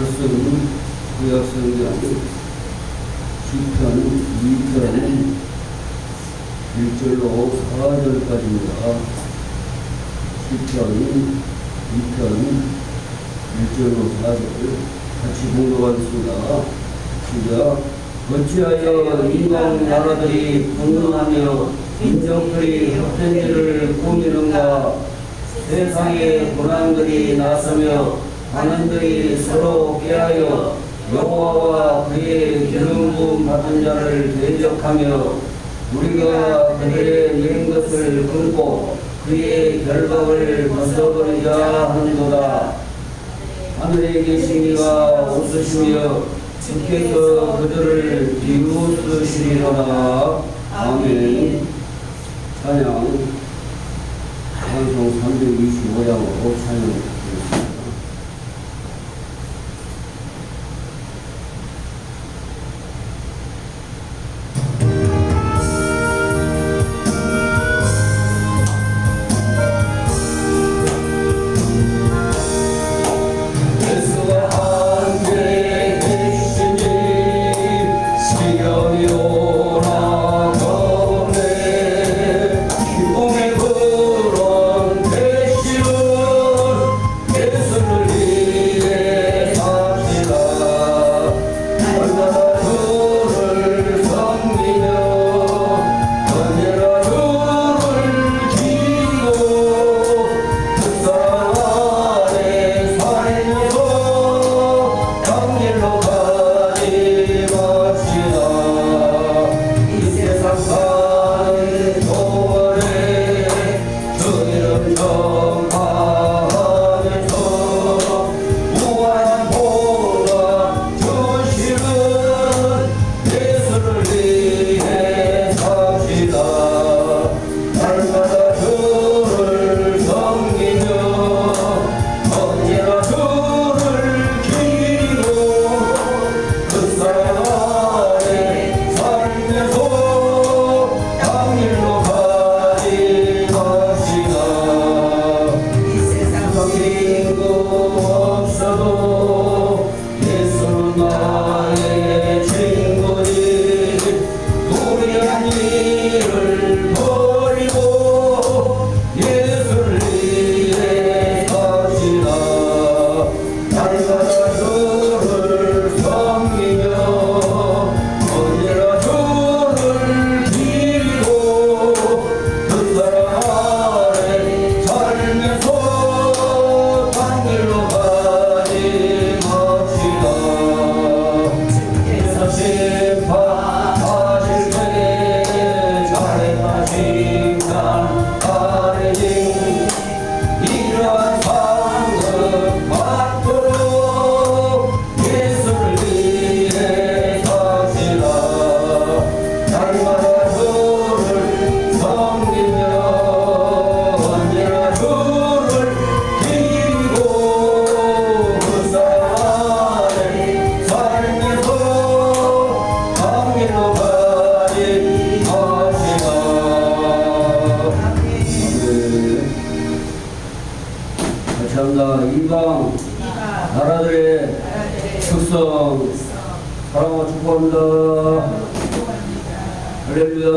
말씀 구약성경 시편 2편 1절로 4절까지입니다. 시편 2편 1절로 4절 같이 공독하겠습니다. 시작. 어찌하여 이방 나라들이 분노하며 민족들이 헛된 일을 꾸미는가. 세상의 고난들이 나서며 관원들이 서로 깨하여 여호와와 그의 기름 부음 받은 자를 대적하며 우리가 그들의 낸 것을 끊고 그의 결박을 벗어버리자 하는도다. 하늘에 계신 이가 웃으시며 주께서 그들을 비웃으시리로다. 아멘. 찬양 찬송 325장으로 찬양드리겠습니다. 이방 나라들의 축성 사랑과 축복합니다. 할렐루야.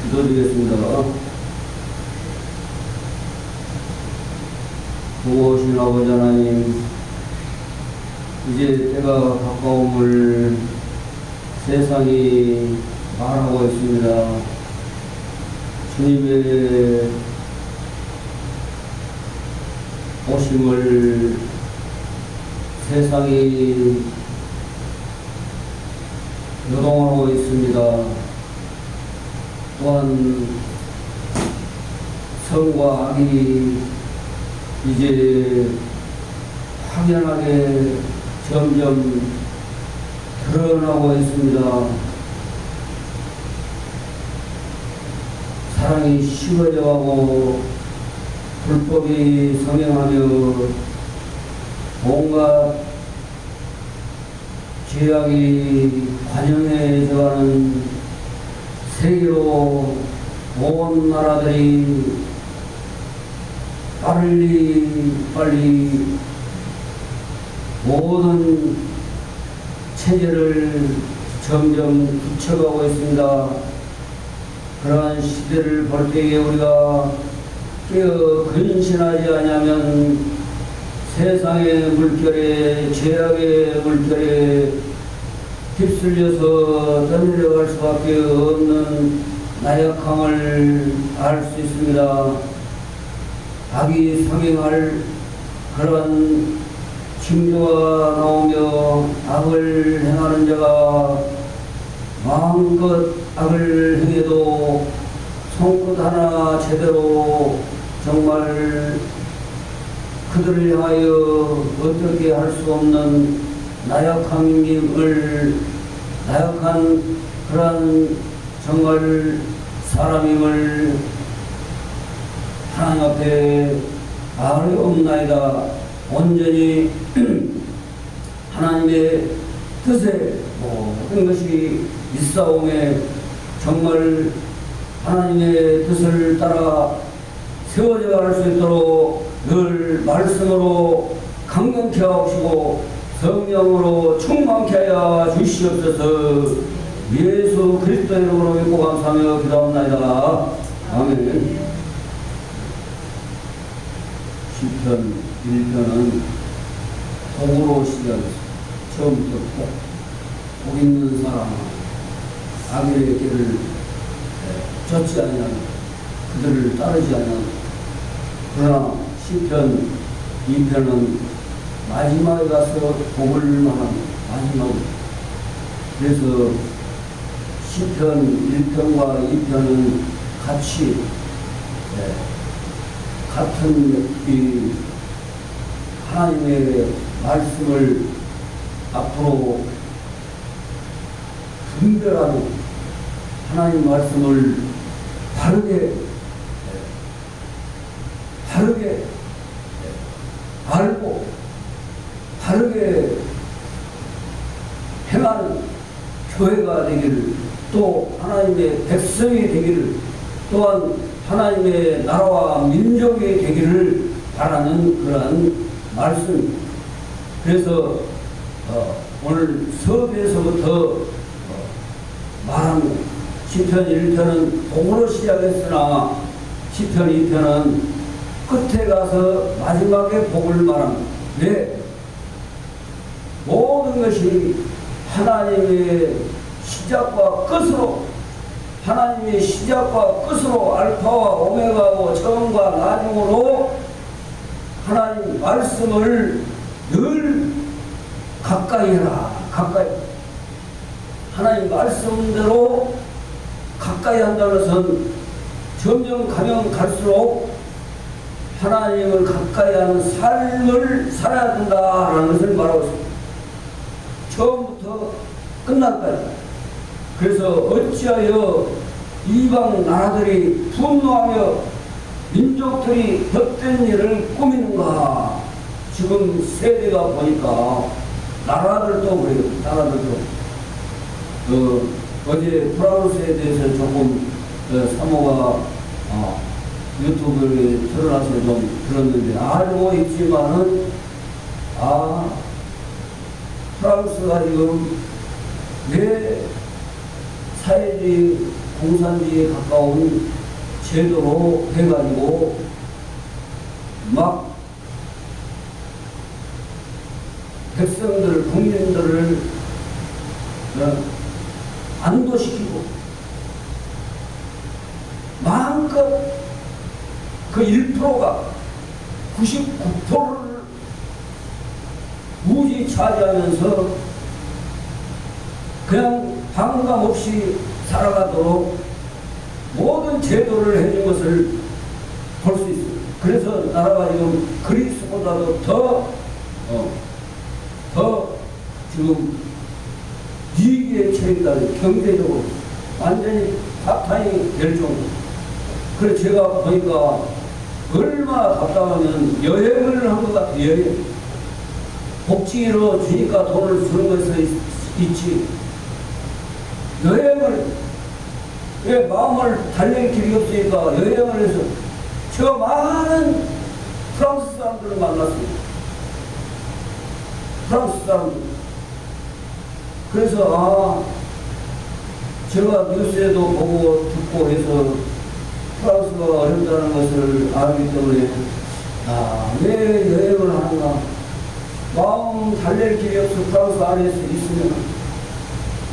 기도드리겠습니다. 보고오신 아버지 하나님, 이제 때가 가까움을 세상이 말하고 있습니다. 주님의 오심을 세상이 요동하고 있습니다. 또한 성과 악이 이제 확연하게 점점 드러나고 있습니다. 사랑이 식어져가고 불법이 성행하며 온갖 죄악이 관영해져가는 세계로 온 나라들이 빨리 모든 체제를 점점 굳혀가고 있습니다. 그러한 시대를 볼 때에 우리가 깨어 근신하지 않으면 세상의 물결에, 죄악의 물결에 휩쓸려서 떠내려갈 수밖에 없는 나약함을 알 수 있습니다. 악이 성행할 그런 징조가 나오며 악을 행하는 자가 마음껏 악을 행해도 손끝 하나 제대로 정말 그들을 향하여 어떻게 할 수 없는 나약한 그러한 정말 사람임을 하나님 앞에 아뢰옵나이다. 온전히 하나님의 뜻에 모든 것이 있사오매 정말 하나님의 뜻을 따라 세워져 갈 수 있도록 늘 말씀으로 강건케 하옵시고 성령으로 충만케 하여 주시옵소서. 예수 그리스도의 이름으로 믿고 감사하며 기도합나이다. 아멘. 시편 1편은 복으로 시작했습니다. 처음부터 복 있는 사람, 악인의 길을 쫓지 아니하는 그들을 따르지 아니하는. 그러나 시편 2편은 마지막에 가서 복을 말하는 마지막. 그래서 시편 1편과 2편은 같이 같은 이 하나님의 말씀을 앞으로 분별하는 하나님 말씀을 바르게 알고 바르게 행하는 교회가 되기를, 또 하나님의 백성이 되기를, 또한 하나님의 나라와 민족이 되기를 바라는 그러한 말씀. 그래서 오늘 수업에서부터 말하는 시편 1편은 복으로 시작했으나 시편 2편은 끝에 가서 마지막에 복을 말합니다. 왜? 모든 것이 하나님의 시작과 끝으로, 하나님의 시작과 끝으로 알파와 오메가고 처음과 나중으로 하나님 말씀을 늘 가까이 해라. 가까이. 하나님 말씀대로 가까이 한다는 것은 점점 가면 갈수록 하나님을 가까이 하는 삶을 살아야 된다라는 것을 말하고 있습니다. 처음부터 끝날까지. 그래서 어찌하여 이방 나라들이 분노하며 민족들이 헛된 일을 꾸미는가. 지금 세대가 보니까 나라들도 그래요. 나라들도. 어제 프랑스에 대해서 조금 사모가 유튜브에 틀어놔서 좀 들었는데 알고 있지만은 프랑스가 지금 왜 사회주의 공산주의에 가까운 제도로 해가지고 막 백성들, 국민들을 안도시키고 마음껏 그 1%가 99%를 무지 차지하면서 그냥 방감 없이 살아가도록 모든 제도를 해준 것을 볼 수 있습니다. 그래서 나라가 지금 그리스보다도 더 지금 위기에 처했다는, 경제적으로 완전히 파탄이 될 정도. 그래서 제가 보니까 얼마나 답답하면 여행을 한 것 같아요. 여행. 복지로 주니까 돈을 주는 것은 있지. 여행을, 왜 마음을 달랠 길이 없으니까 여행을 해서 저 많은 프랑스 사람들을 만났습니다. 프랑스 사람들. 그래서 제가 뉴스에도 보고 듣고 해서 프랑스가 어렵다는 것을 알기 때문에 왜 여행을 하는가. 마음 달랠 길이 없어 프랑스 안에서 있으면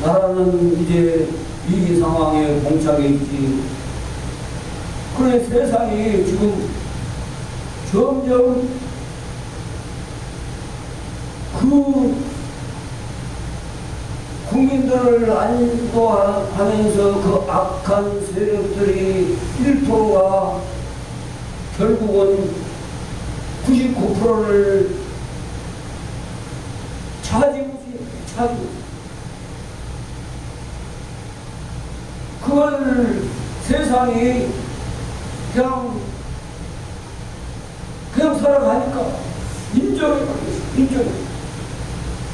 나라는 이제 위기 상황에 봉착해 있지. 그래 세상이 지금 점점 그 국민들을 안도하면서 그 악한 세력들이 1%가 결국은 99%를 차지하지. 그걸 세상이 그냥 살아가니까 인정해.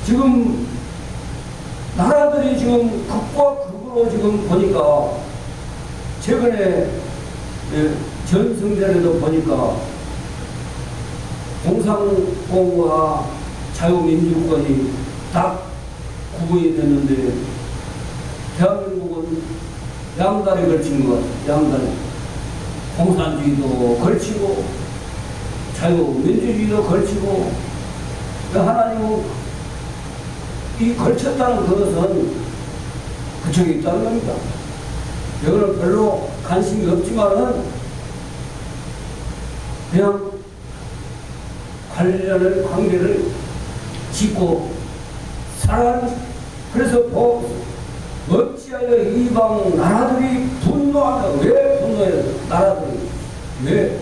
지금 나라들이 지금 극과 극으로 지금 보니까 최근에 전승절에도 보니까 공산공과 자유민주권이 딱 구분이 됐는데 대한민국은 양다리 걸친 것 같아요. 양다리. 공산주의도 걸치고 자유민주주의도 걸치고 하나님은 이 걸쳤다는 것은 그쪽에 있다는 겁니다. 이거는 별로 관심이 없지만은 그냥 관계를 짓고 살아가는. 그래서 어찌하여 이방 나라들이 분노하냐. 왜 분노해요? 나라들이 왜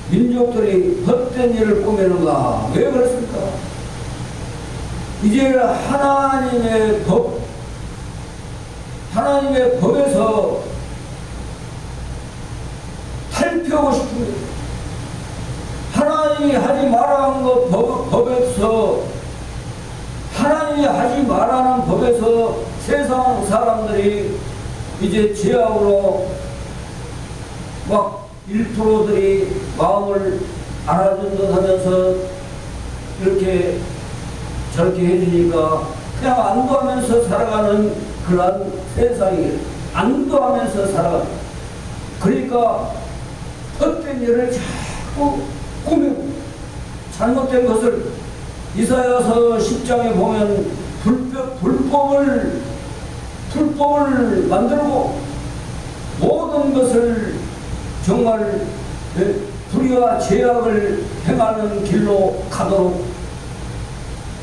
민족들이 헛된 일을 꾸미는가? 왜 그렇습니까? 이제 하나님의 법에서 탈피하고 싶은, 하나님이 하지 말라는 법에서, 하나님이 하지 말라는 법에서 세상 사람들이 이제 죄악으로 막 1%들이 마음을 알아준 듯 하면서 이렇게 저렇게 해주니까 그냥 안도하면서 살아가는 그런 세상이, 안도하면서 살아가는. 그러니까 헛된 일을 자꾸 꾸미고 잘못된 것을 이사야서 10장에 보면 불법을 만들고 모든 것을 정말 불의와 죄악을 행하는 길로 가도록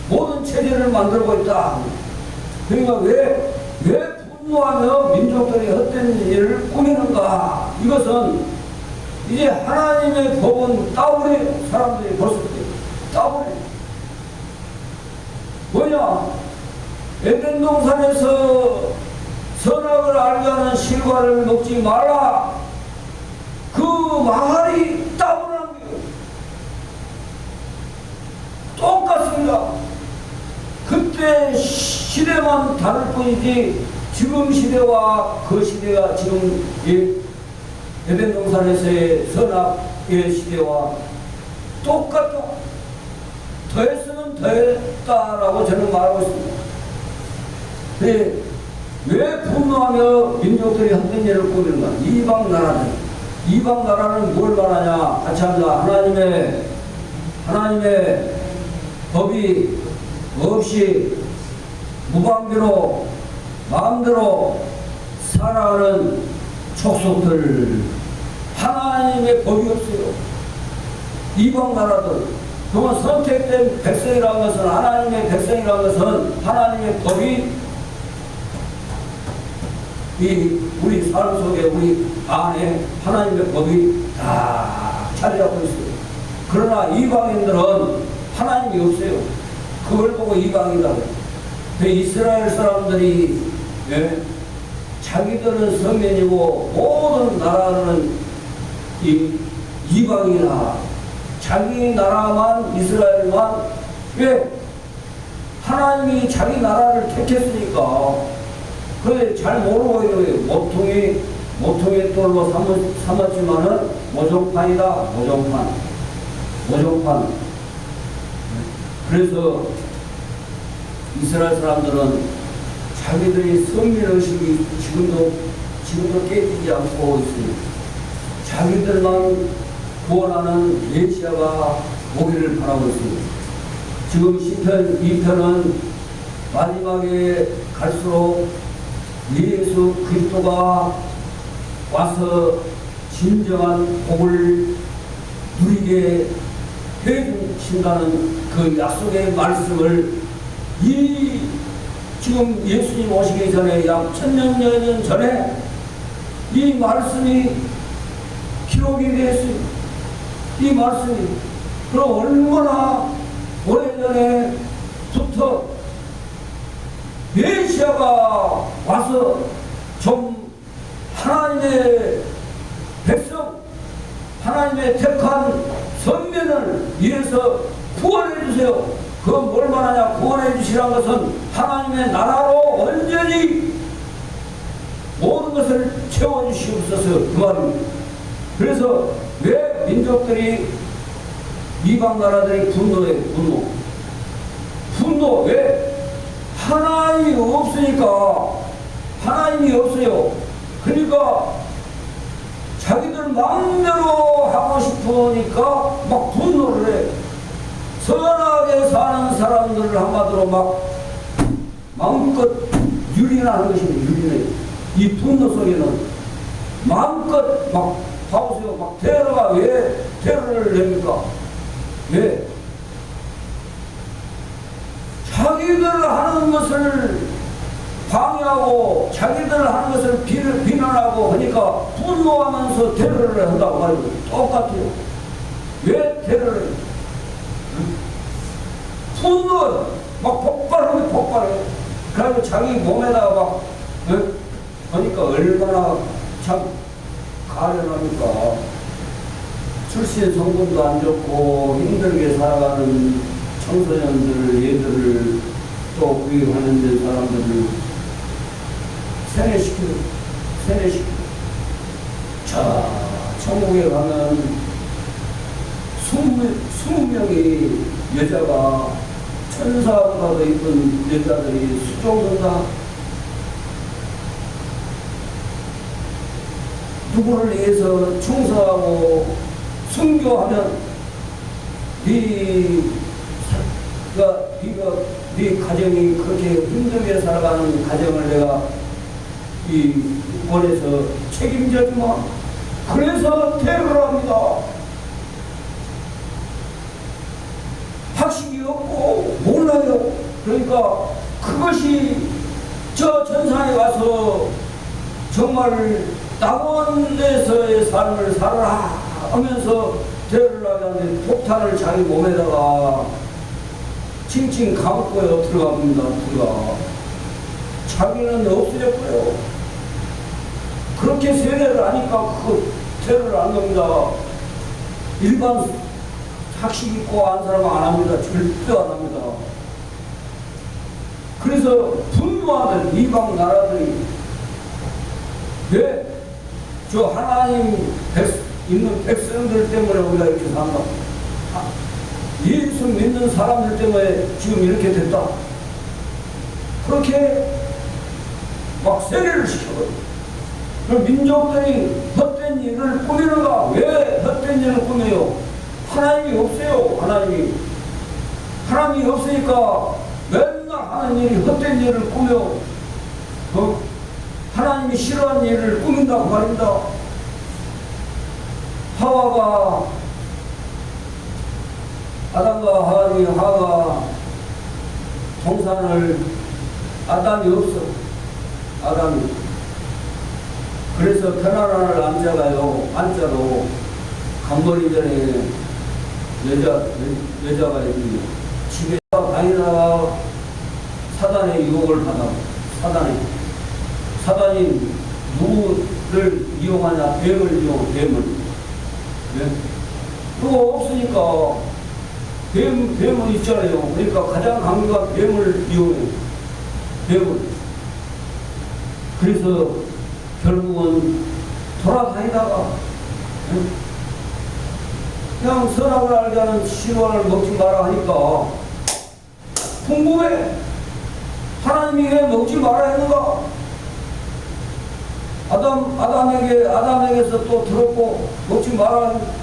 모든 체제를 만들고 있다. 그러니까 왜 분노하며 민족들이 헛된 일을 꾸미는가? 이것은 이제 하나님의 법은 따버려요. 사람들이 벌써 따버려요. 뭐냐? 에덴 동산에서 선악을 알게 하는 실과를 먹지 마라. 그 말이 따버리는 거예요. 똑같습니다. 그때 시대만 다를 뿐이지 지금 시대와 그 시대가 지금 에덴 동산에서의 선악의 시대와 똑같다. 더했으면 더했다라고 저는 말하고 있습니다. 왜 분노하며 민족들이 헛된 일을 꾸미는가? 이방 나라는 뭘 말하냐? 같이 합니다. 하나님의 법이 없이 무방비로 마음대로 살아가는 족속들, 하나님의 법이 없어요. 이방 나라들, 그건 선택된 백성이라는 것은, 하나님의 백성이라는 것은 하나님의 법이 우리 삶 속에, 우리 안에 하나님의 법이 다 자리 잡고 있어요. 그러나 이방인들은 하나님이 없어요. 그걸 보고 이방이라고. 이스라엘 사람들이 자기들은 서민이고 모든 나라는 이방이나 자기 나라만, 이스라엘만, 왜? 하나님이 자기 나라를 택했으니까. 그래 잘 모르고 이래요. 모퉁이 돌로 삼았지만은 모종판이다. 모종판. 그래서 이스라엘 사람들은 자기들이 선민의식이 지금도 깨지지 않고 있습니다. 자기들만 구원하는 메시아가 오기를 바라고 있습니다. 지금 시편 2편은 마지막에 갈수록 예수 그리스도가 와서 진정한 복을 누리게 해주신다는 그 약속의 말씀을 지금 예수님 오시기 전에 약 1000년 전에 이 말씀이 기록이 되었습니다. 이 말씀이 그럼 얼마나 오래전에부터 메시아가 와서 좀 하나님의 백성, 하나님의 택한 선민을 위해서 구원해 주세요. 그건 뭘 말하냐? 구원해 주시라는 것은 하나님의 나라로 완전히 모든 것을 채워주시옵소서 그 말입니다. 그래서 왜 민족들이 이방 나라들이 분노해? 분노 왜? 하나님이 없으니까. 하나님이 없어요. 그러니까 자기들 마음대로 하고 싶으니까 막 분노를 해. 선하게 사는 사람들을 한마디로 막 마음껏 유린하는 것입니다. 유린해. 이 분노 속에는 마음껏 막 봐보세요. 막 테러가 왜 테러를 냅니까? 왜? 자기들 하는 것을 방해하고 자기들 하는 것을 비난하고 하니까 분노하면서 테러를 한다고 말이고 똑같아요. 왜 테러를 해요? 분노 막 폭발해. 그리고 자기 몸에다가 막 하니까 얼마나 참 가련합니까? 출신 성분도 안 좋고 힘들게 살아가는 청소년들, 얘들을 또 구입하는 사람들을 세뇌시켜. 자, 천국에 가면 20명의 여자가 천사보다도 이쁜 여자들이 수종선다. 누구를 위해서 충성하고 순교하면 네 가정이 그렇게 힘들게 살아가는 가정을 내가 원해서 책임져주마. 그래서 테러를 합니다. 학식이 없고 몰라요. 그러니까 그것이 저 전산에 가서 정말 낙원에서의 삶을 살아라 하면서 테러를 하는데 폭탄을 자기 몸에다가 칭칭 감고요. 들어갑니다. 자기는 없어졌고요. 그렇게 세뇌를 하니까 그 테러를 안 합니다. 일반 학식 있고 한 사람은 안 합니다. 절대 안 합니다. 그래서 분노하는 이방 나라들이 왜 저 하나님 있는 백성들 때문에 우리가 이렇게 산다. 예수 믿는 사람들 때문에 지금 이렇게 됐다. 그렇게 막 세례를 시켜버려. 그럼 민족들이 헛된 일을 꾸미는가? 왜 헛된 일을 꾸며요? 하나님이 없어요. 하나님이 없으니까 맨날 하는 일이 헛된 일을 꾸며 하나님이 싫어하는 일을 꾸민다고 말입니다. 아담과 하와가 동산을 아담이 없어. 그래서 편안한을 안자로 간벌이 전에 여자가 있는데 집에 다니다가 사단의 유혹을 받아. 사단이 누구를 이용하냐? 뱀을 이용해. 네? 그거 없으니까 뱀은 있잖아요. 그러니까 가장 강력한 뱀을 이용해. 그래서 결국은 돌아다니다가 그냥 선악을 알게 하는 신화를 먹지 마라 하니까 궁금해. 하나님이 왜 먹지 말아야 했는가? 아담에게서 또 들었고, 먹지 말아야 했는가?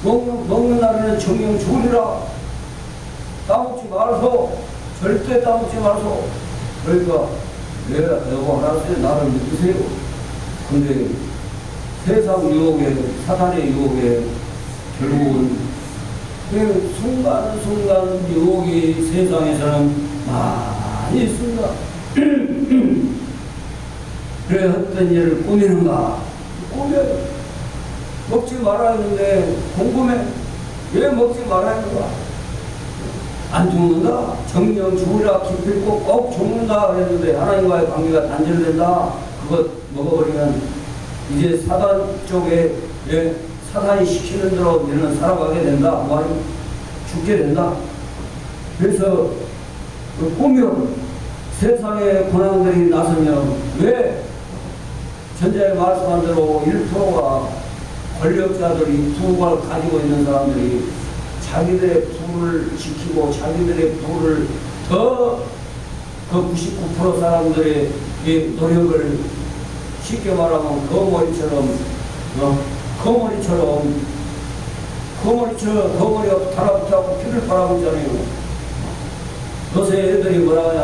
먹는 날에는 정령 죽으리라. 따먹지 말아서, 절대 따먹지 말아서. 그러니까, 여보 하나님 나를 믿으세요. 근데 세상 유혹에, 사탄의 유혹에 결국은 그 순간순간 유혹이 세상에서는 많이 있습니다. 그래 어떤 일을 꾸미는가? 꾸며요. 먹지 말아야 하는데 궁금해. 왜 먹지 말아야 하는가? 안 죽는다. 정령 죽으라 기필코 꼭 죽는다 그랬는데 하나님과의 관계가 단절된다. 그것 먹어버리면 이제 사단 쪽에 사단이 시키는 대로 너는 살아가게 된다. 말이 죽게 된다. 그래서 그 꾸며 세상의 고난들이 나서면 왜 전자에 말씀한 대로 1%가 권력자들이 부를 가지고 있는 사람들이 자기들의 부를 지키고 자기들의 부를 더 그 99% 사람들의 이 노력을 쉽게 말하면 거머리가 달아붙고 피를 빨아먹잖아요. 요새 애들이 뭐라 하냐,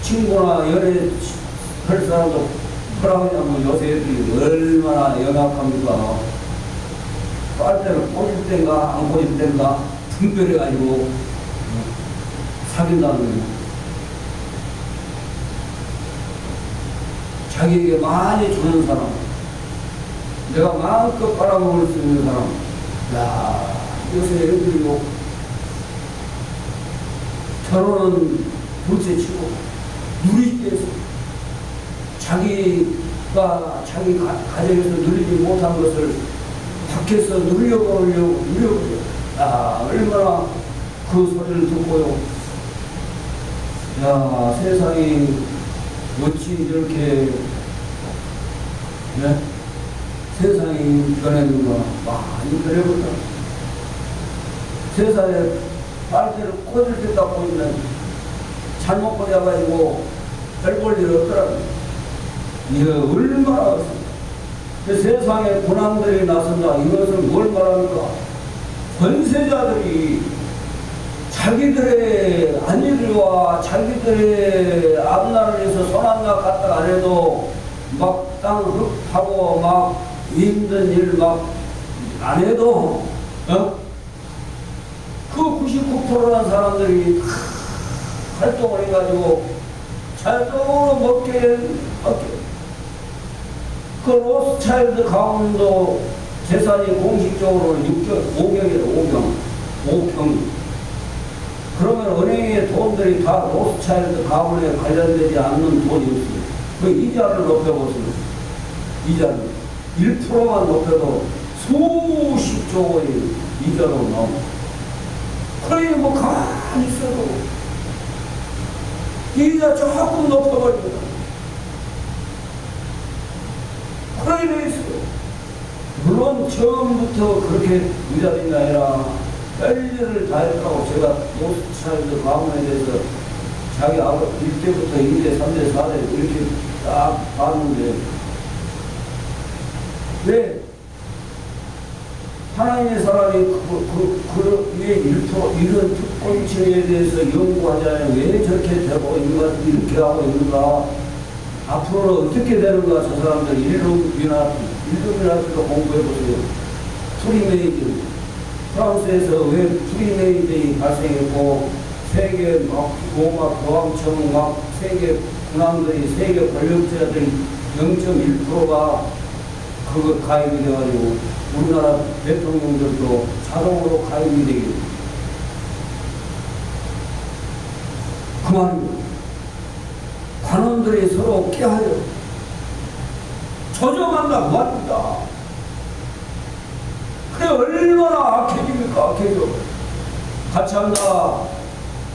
친구나 연애 할 사람도 뭐라 하냐면 요새 애들이 얼마나 영악합니까? 빨대를 꽂을 땐가 안 꽂을 땐가 분별해가지고 사귄다는 거예요. 자기에게 많이 주는 사람, 내가 마음껏 빨아먹을 수 있는 사람. 야, 요새 애들이요, 결혼은 둘째치고 누리집에서 자기가 자기 가정에서 누리지 못한 것을 밖에서 누려보려고. 야, 얼마나 그 소리를 듣고요. 야, 세상이 어찌 이렇게 세상이 변했는가. 많이 변해버렸다. 세상에 빨대를 꽂을 때다 보이면 잘못 꽂아가지고 별 볼 일 없더라고요. 이게 얼마나 세상에 고난들이 나선다. 이것은 뭘 말합니까? 권세자들이 자기들의 안일과 자기들의 앞날을 위해서 손한나 갖다 안 해도 막 땅 흙하고 막 힘든 일 막 안 해도 그 99%라는 사람들이 다 활동을 해가지고 자동으로 먹게 그 로스차일드 가문도 재산이 공식적으로 5경이에요. 그러면 은행의 돈들이 다 로스차일드 가문에 관련되지 않는 돈이 없어요. 그 이자를 높여보세요. 이자를 1%만 높여도 수십조 원의 이자로 나옵니다. 그러니 뭐 가만히 있어도 이자 조금 높여버립니다. 그러니 있어요. 물론 처음부터 그렇게 부자된 게 아니라 별일을 다 했다고. 제가 로스차일드 가문에 대해서 자기 아버지 1대부터 2대, 3대, 4대 이렇게 딱 봤는데, 왜 하나님의 사람이 이런 특권층에 대해서 연구하잖아요. 왜 저렇게 되고 이렇게 하고 있는가? 앞으로는 어떻게 되는가? 저 사람들 일루미나티도 공부해보세요. 프리메이드, 프랑스에서 왜 프리메이드가 발생했고, 세계 로마 교황청 세계 군왕들이, 세계 권력자들이 0.1%가 그거 가입이 돼가지고 우리나라 대통령들도 자동으로 가입이 되게. 그 말입니다. 관원들이 서로 깨하여 조정한다 그 말입니다. 그래 얼마나 악해집니까? 악해져. 같이 한다.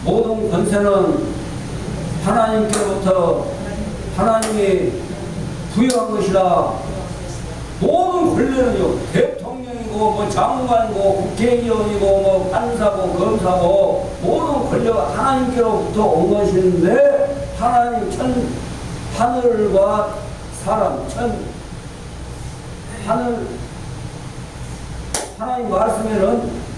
모든 권세는 하나님께로부터 하나님이 부여한 것이라. 모든 권리는요, 대통령이고 대통령이고 뭐 장관이고 국회의원이고 뭐 판사고 검사고 모든 권력은 하나님께로부터 온 것인데 하나님 하늘과 사람 하늘 하나님 말씀에는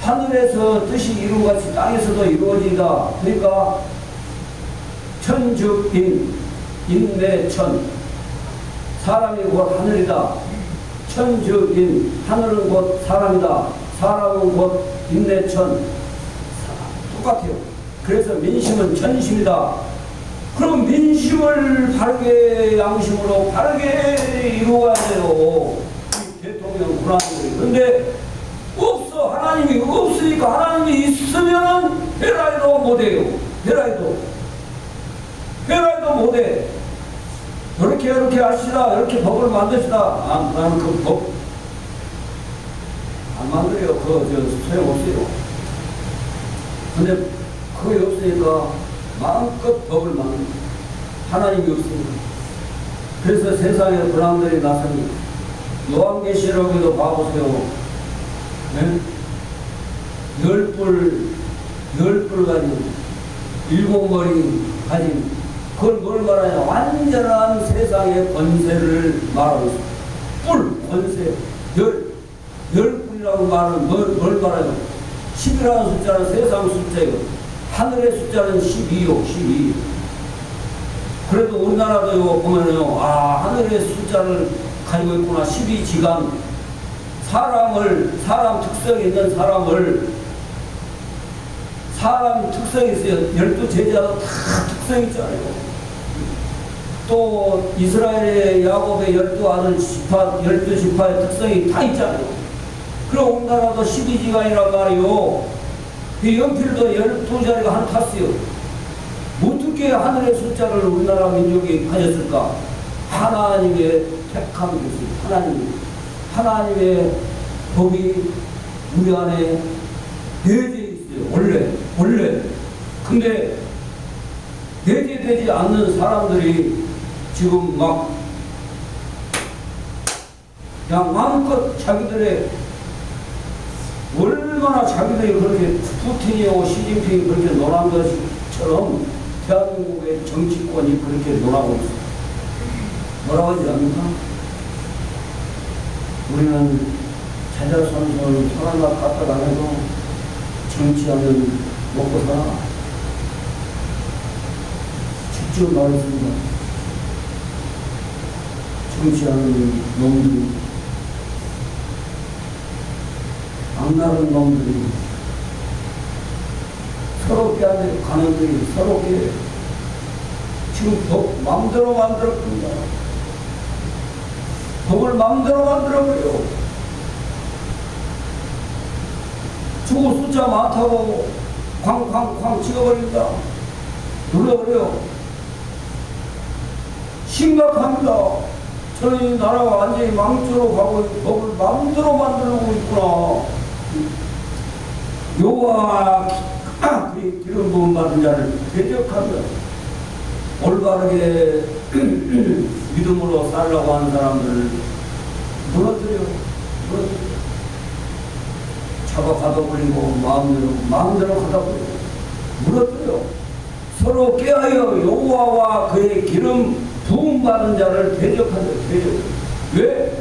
하늘에서 뜻이 이루어같이 땅에서도 이루어지다. 그러니까 천즉인 인내천 사람이 곧 하늘이다. 천즉인 하늘은 곧 사람이다. 사람은 곧 인내천 똑같아요. 그래서 민심은 천심이다. 그럼 민심을 바르게 양심으로 바르게 이루어야 돼요. 대통령 군안들이. 근데 없어. 하나님이 없으니까 하나님이 있으면 해라해도 못해요. 해라해도 못해. 이렇게 하시라. 이렇게 법을 만드시라. 나는 그 법 안 만들어요. 소용없어요. 근데 그게 없으니까 마음껏 법을 만들어. 하나님이 없으니까. 그래서 세상에 불안들이 나서니 요한계시록에도 봐보세요. 네? 열불 가진 일곱 머리 가진 그걸 뭘 말하냐. 완전한 세상의 권세를 말하고 있습니다. 권세. 열불이라고 말하는 뭘 말하냐. 10이라는 숫자는 세상 숫자이고 하늘의 숫자는 12요. 12. 그래도 우리나라도 이거 보면요. 하늘의 숫자를 가지고 있구나. 12지간. 사람 특성이 있는 사람 특성이 있어요. 12제자도 다 특성이 있잖아요. 또 이스라엘의 야곱의 12아들 12지파의 특성이 다 있잖아요. 그럼 우리나라도 12지간이란 말이요. 그 연필도 12자리가 한 탔어요. 어떻게 하늘의 숫자를 우리나라 민족이 가졌을까? 하나님의 택함이 있어요. 하나님의 법이 우리 안에 내재되어 있어요. 원래. 근데 내재되지 않는 사람들이 지금 막 그냥 마음껏 자기들의 얼마나 자기들이 그렇게 푸틴이고 시진핑이 그렇게 논한 것처럼 대한민국의 정치권이 그렇게 논하고 있어요. 뭐라고 하지 않습니까? 우리는 자자손손 사람과 갖다 안 해도 정치하면 먹고 살아. 직접 말했습니다. 정치하는 놈들이, 악랄한 놈들이, 서럽게 가는 들이 서럽게 지금 법 마음대로 만들었습니다. 법을 마음대로 만들어버려요. 주고 숫자 많다고 쾅쾅쾅 찍어버린다. 눌러버려요. 심각합니다. 저는 이 나라가 완전히 망조로 가고 법을 마음대로 만들고 있구나. 여호와 기름 부음 받은 자를 대적하며 올바르게 믿음으로 살라고 하는 사람들을 무너뜨려 잡아 가둬버리고 마음대로 가둬버리고 무너뜨려. 서로 깨하여 여호와와 그의 기름 부음 받은 자를 대적하자. 왜?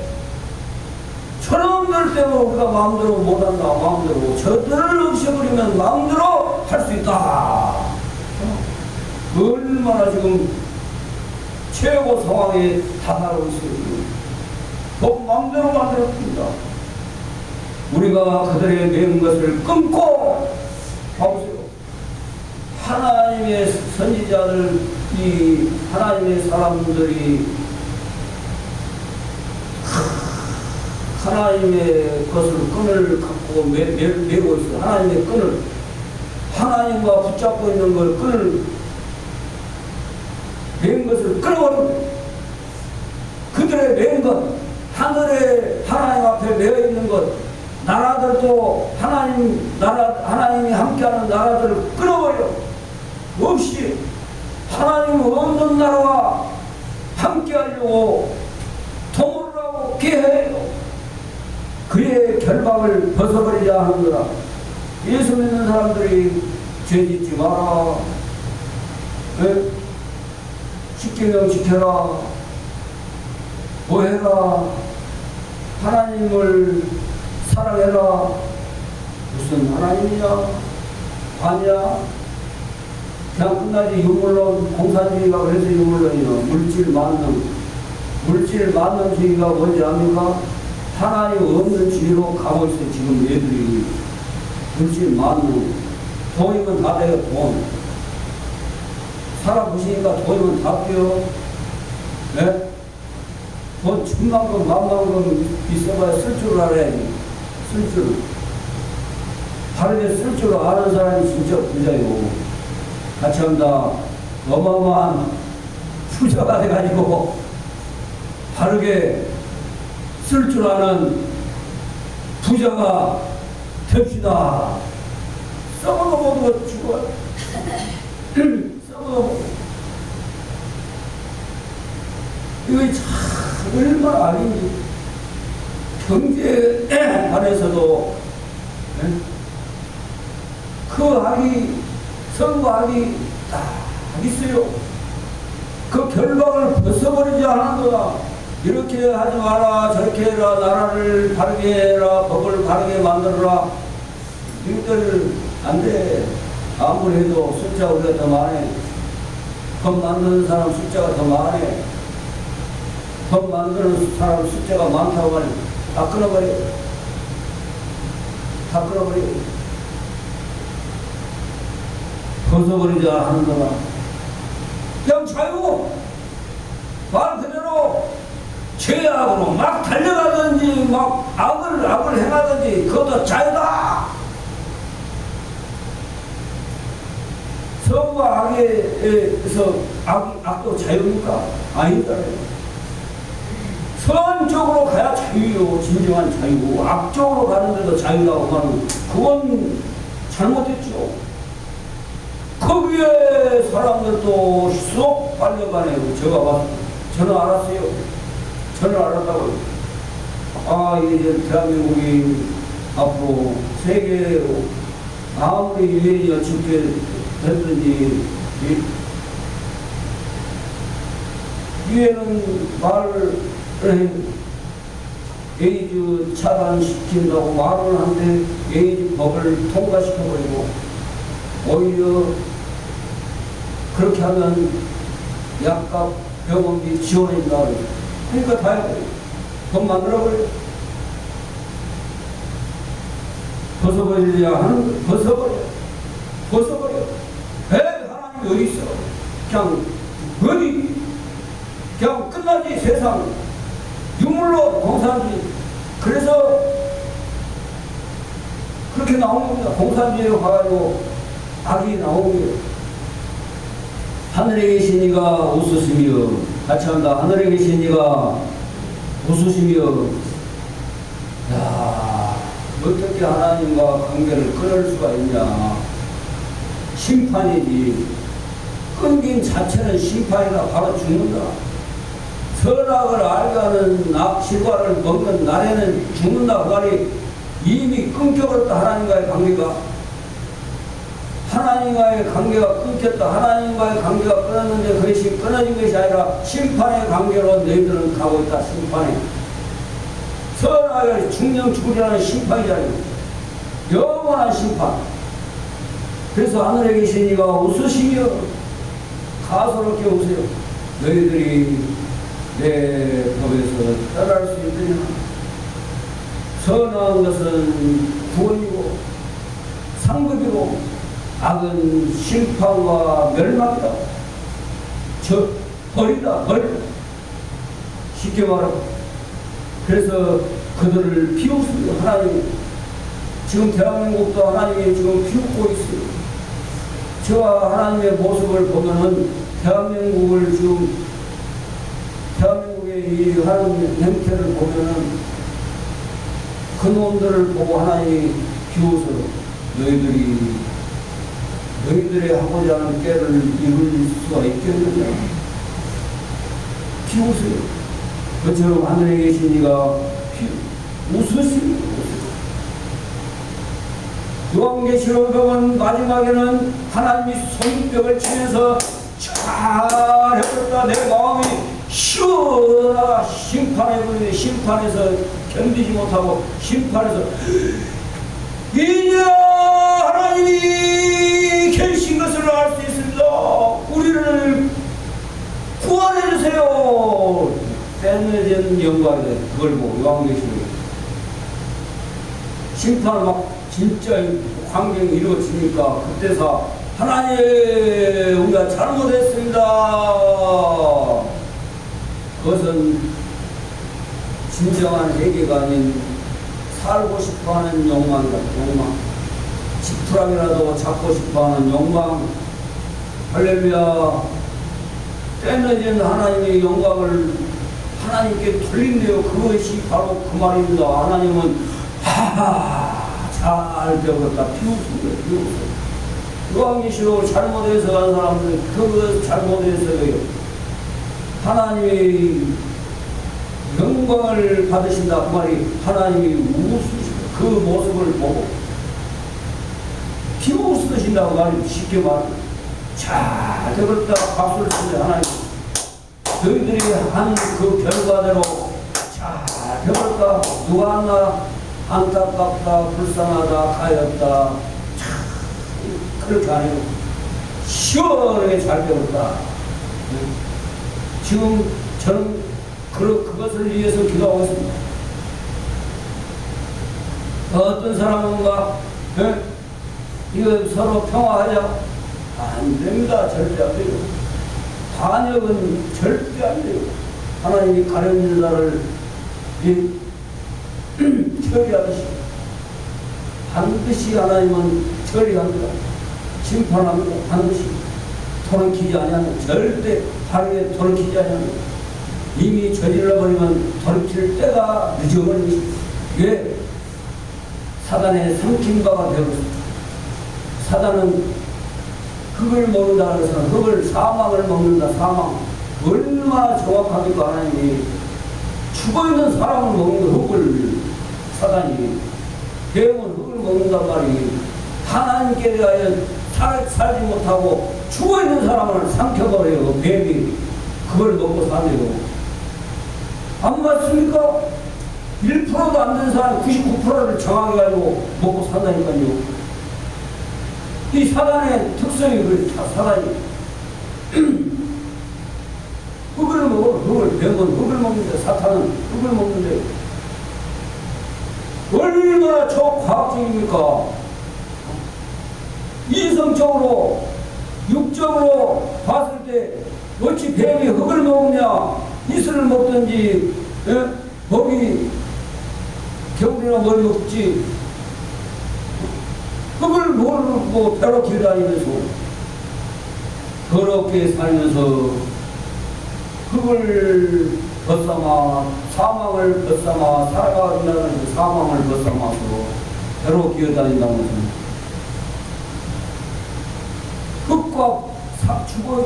저놈들 때문에 우리가 마음대로 못한다. 마음대로 저들을 없애버리면 마음대로 할 수 있다. 얼마나 지금 최고 상황에 다다르고 있어요. 법 마음대로 만들었습니다. 우리가 그들의 매운 것을 끊고 봐보세요. 하나님의 선지자들, 이 하나님의 사람들이 하나님의 것을 끈을 갖고 메고 있어요. 하나님의 끈을, 하나님과 붙잡고 있는 걸 끈을 맨 것을 끊어버립니다. 그들의 맨 것, 하늘에 하나님 앞에 매어 있는 것, 나라들도 하나님이 함께하는 나라들을 끊어버려. 없이 하나님 없는 나라와 함께하려고 도모를 하고 계획해요. 그의 결박을 벗어버리자 하는 거라. 예수 믿는 사람들이 죄 짓지 마라. 네? 십계명 지켜라. 뭐해라. 하나님을 사랑해라. 무슨 하나님이냐? 아니야. 그냥 끝나지. 유물론, 공산주의가 그래서 유물론이요. 물질 만능. 물질 만능주의가 뭔지 압니까? 하나님 없는 주의로 가고 있어요. 지금 얘들이. 물질 만능. 돈이면 다 돼요. 돈. 살아보시니까 돈이면 다 돼요. 네? 돈 천만큼 만만큼 있어봐야 쓸 줄 알아야지. 쓸 줄. 바르게 쓸 줄 아는 사람이 진짜 부자요. 같이 한다. 어마어마한 부자가 돼가지고 바르게 쓸 줄 아는 부자가 됩시다. 썩어도 모두가 죽어요. 썩어도. 이거 참 얼마나 아닌지. 경제에 관해서도 그 학이 선거학이 딱 있어요. 그 결박을 벗어버리지 않은 거야. 이렇게 하지 마라, 저렇게 해라, 나라를 바르게 해라, 법을 바르게 만들어라. 이것들 안 돼. 아무리 해도 숫자 우리가 더 많아. 법 만드는 사람 숫자가 더 많아. 법 만드는 사람 숫자가 많다고 하니 다 끊어버려. 다 끊어버려. 벗어버리자 하는 거다. 그냥 자유. 말 그대로 죄악으로 막 달려가든지 막 악을 행하든지 그것도 자유다. 선과 악에서 악도 자유입니까? 아니다. 선쪽으로 가야 자유요. 진정한 자유. 악쪽으로 가는데도 자유라고 하면 그건 잘못했죠. 거기에 사람들도 쏙 빨려가네요. 제가 봤어요. 저는 알았어요. 저는 알았다고요. 아, 이제 대한민국이 앞으로 세계로 아무리 유엔이 어떻게 됐든지, 유엔은 말을 에이즈 차단시킨다고 말을 하는데 에이즈 법을 통과시켜버리고 오히려 그렇게 하면 약값 병원비 지원해준다. 그러니까 다 해버려. 돈 만들어버려. 벗어버리려 하는, 벗어버려. 벗어버려. 왜 하나님 여기 있어? 그냥, 어디? 그냥 끝나지, 세상. 유물로 공산주의. 그래서 그렇게 나오는 겁니다. 공산주의로 가가지고 악이 나오는 거예요. 하늘에 계신 이가 웃으시며, 같이 한다. 하늘에 계신 이가 웃으시며, 야, 어떻게 하나님과 관계를 끊을 수가 있냐. 심판이지. 끊긴 자체는 심판이다. 바로 죽는다. 선악을 알가는 실과를 먹는 날에는 죽는다. 그 말이 이미 끊겨버렸다. 하나님과의 관계가. 하나님과의 관계가 끊겼다. 하나님과의 관계가 끊었는데 그것이 끊어진 것이 아니라 심판의 관계로 너희들은 가고 있다. 심판에. 선악을 중령 죽으리라는 심판이잖아요. 영원한 심판. 그래서 하늘에 계신 이가 웃으시며 가소롭게 웃으세요. 너희들이 내 법에서 떠날 수 있느냐. 선한 것은 구원이고 상급이고 악은 심판과 멸망이다. 저 벌이다. 벌. 쉽게 말하고. 그래서 그들을 비웃습니다. 하나님. 지금 대한민국도 하나님이 지금 비웃고 있어요. 저와 하나님의 모습을 보면은 대한민국을 지금 대한민국의 이 하나님의 행태를 보면은 그 놈들을 보고 하나님이 비웃어. 너희들이 하고자 하는 깨를 이룰 수가 있겠느냐. 비웃어요. 그처럼 하늘에 계신 이가 웃으시는 요한계시록은 마지막에는 하나님이 손뼉을 치면서 잘해버렸다. 내 마음이 시원하다. 심판해버리네. 심판에서 견디지 못하고 심판에서 이제 하나님이 계신 것을 알 수 있습니다. 우리를 구원해주세요. 때늦은 영광이다. 그걸 보고 요한계시록 심판을 막 진짜 광경이 이루어지니까 그때서 하나님 우리가 잘못했습니다. 그것은 진정한 회개가 아닌 살고 싶어하는 욕망이다. 욕망. 지푸라기라도 잡고 싶어하는 욕망. 할렐루야. 때늦은 하나님의 영광을 하나님께 돌린대요. 그것이 바로 그 말입니다. 하나님은 잘 배웠다. 비웃습니다. 비웃어요. 요한계시록을 잘못해서 간 사람들 그 잘못해서 하나님의 영광을 받으신다. 그 말이 하나님이 웃으시다. 그 모습을 보고 비웃으신다고 말이 쉽게 말해요. 잘 배웠다. 박수를 치는데 하나님 너희들이 한 그 결과대로 잘 배웠다. 누가 하나 안타깝다, 불쌍하다, 가엾다. 참 그렇게 안 해요. 시원하게 잘 배웠다. 지금 저는 그것을 위해서 기도하고 있습니다. 어떤 사람은가 이거 서로 평화하자. 안 됩니다. 절대 안 돼요. 반역은 절대 안 돼요. 하나님이 가려진 자를 처리하듯이 반드시 하나님은 처리합니다. 심판합니다. 반드시 돌이키지 아니하면 절대 하루에 돌이키지 아니하면 이미 저질러버리면 돌이킬 때가 늦어버립니다. 왜? 사단의 삼킨바가 되었습니다. 사단은 흙을 먹는다 그래서 흙을 사망을 먹는다. 사망 얼마나 정확합니까? 하나님이 죽어있는 사람을 먹는 흙을 사단이 대형은 흙을 먹는단 말이 하나님께 대하여 살지 못하고 죽어있는 사람을 삼켜버려요. 뱀이 그걸 먹고 사네요. 안 맞습니까? 1%도 안 된 사람 99%를 정하게 가지고 먹고 산다니까요. 이 사단의 특성이 그렇다. 사단이 흙을 먹어. 흙을 뱀은 흙을 먹는데 사탄은 흙을 먹는데 얼마나 초과학적입니까? 이성적으로 육적으로 봤을 때 어찌 뱀이 흙을 먹느냐 이슬을 먹든지 먹이 겨울이나 뭘 먹지 흙을 모르고 배로 길다니면서 더럽게 살면서 흙을 벗삼아 사망을 벗삼아 살아간다는 사망을 벗삼아서 배로 기어다닌다면서 흙과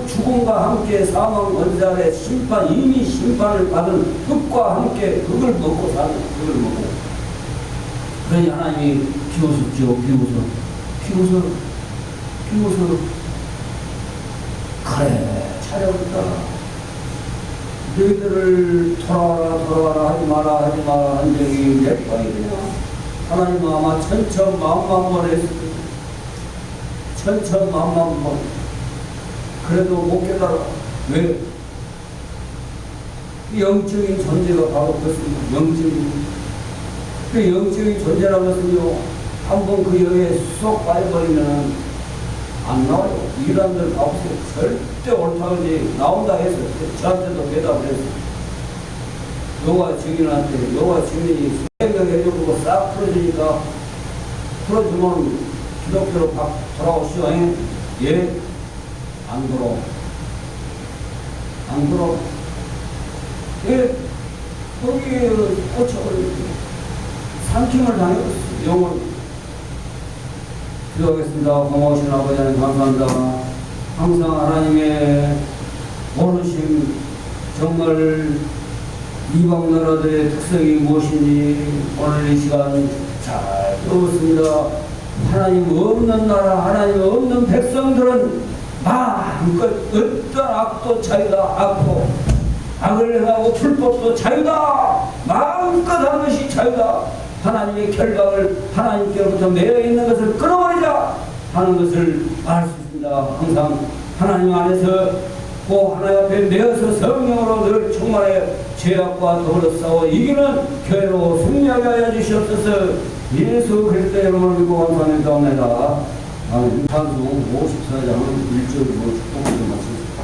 죽음과 함께 사망 원자의 심판 이미 심판을 받은 흙과 함께 흙을 먹고 사는 흙을 먹고 그러니 하나님이 비웃었죠. 비웃어 그래 차려왔다. 너희들을 돌아와라 하지 마라 한 적이 몇 번이냐. 하나님은 아마 천천만만 했을 거예요. 천천만만 그래도 못 깨달아. 왜? 영적인 존재가 바로 그렇습니다. 그 영적인 존재라는 것은요, 한번 그 영에 쏙 빠져버리면 안 나와요. 이 사람들 가보세요. 절대 옳다고 나온다 해서 저한테도 대답을 했어요. 요가 증인한테 요가 증인이 생각해주고 싹 풀어주니까 풀어주면 기독교로 돌아오시오. 예? 안 들어. 예? 거기에 꽂혀버리고 삼킴을 당했어요. 영을 기도하겠습니다. 고마우신 아버지 하나님 감사합니다. 항상 하나님의 모르심 정말 이방 나라들의 특성이 무엇인지 오늘 이 시간 잘 배웠습니다. 하나님 없는 나라, 하나님 없는 백성들은 마음껏 어떤 악도 자유다, 악을 행하고 불법도 자유다, 마음껏 하는 것이 자유다. 하나님의 결박을 하나님께로부터 매여 있는 것을 끊어버리자 하는 것을 알 수 있습니다. 항상 하나님 안에서 그 하나님 앞에 매어서 성령으로 늘 충만해 죄악과 더불어 싸워 이기는 교회로 승리하게 하여 주시옵소서. 예수 그리스도의 이름을 믿고 감사합니다. 아멘. 찬송 54장은 1절로 축복을 좀 마치겠습니다.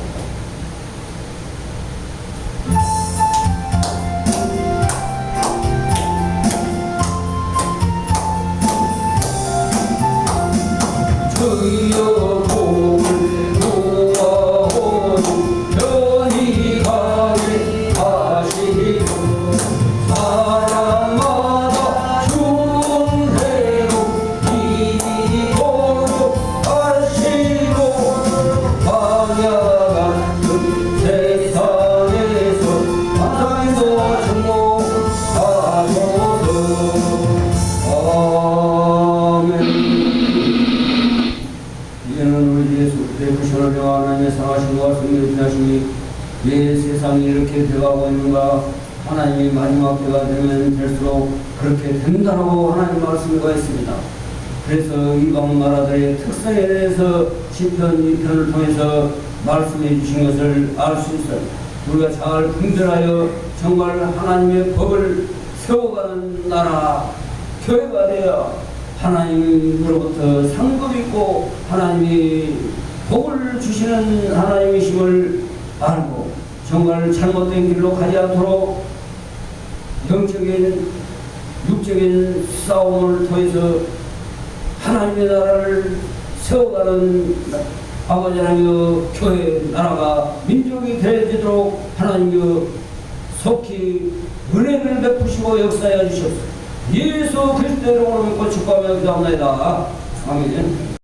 주여 복을 모아오니 편히 가게 하시고 사람마다 중대로 이기도록 하시고 방향한 그 세상에서 환상도 증오하소서. 아멘. 이제는 우리 예수 그리스도의 그 신을 하나님의 사랑하심과 성령의 지나심이 왜 세상이 이렇게 되어가고 있는가. 하나님이 마지막 때가 되면 될수록 그렇게 된다고 하나님 말씀과 있습니다. 그래서 이방 나라들의 특성에 대해서 시편 2편을 통해서 말씀해 주신 것을 알 수 있어요. 우리가 잘 분별하여 정말 하나님의 법을 세워가는 나라, 교회가 되어 하나님으로부터 상급 있고 하나님이 복을 주시는 하나님이심을 알고 정말 잘못된 길로 가지 않도록 영적인 육적인 싸움을 통해서 하나님의 나라를 세워가는 아버지 하나님의 교회 나라가 민족이 되어지도록 하나님의 속히 은혜를 베푸시고 역사하여 주셨습니다. 예수 그리스도의 이름으로 믿고 축복하며 기도합니다. 아멘.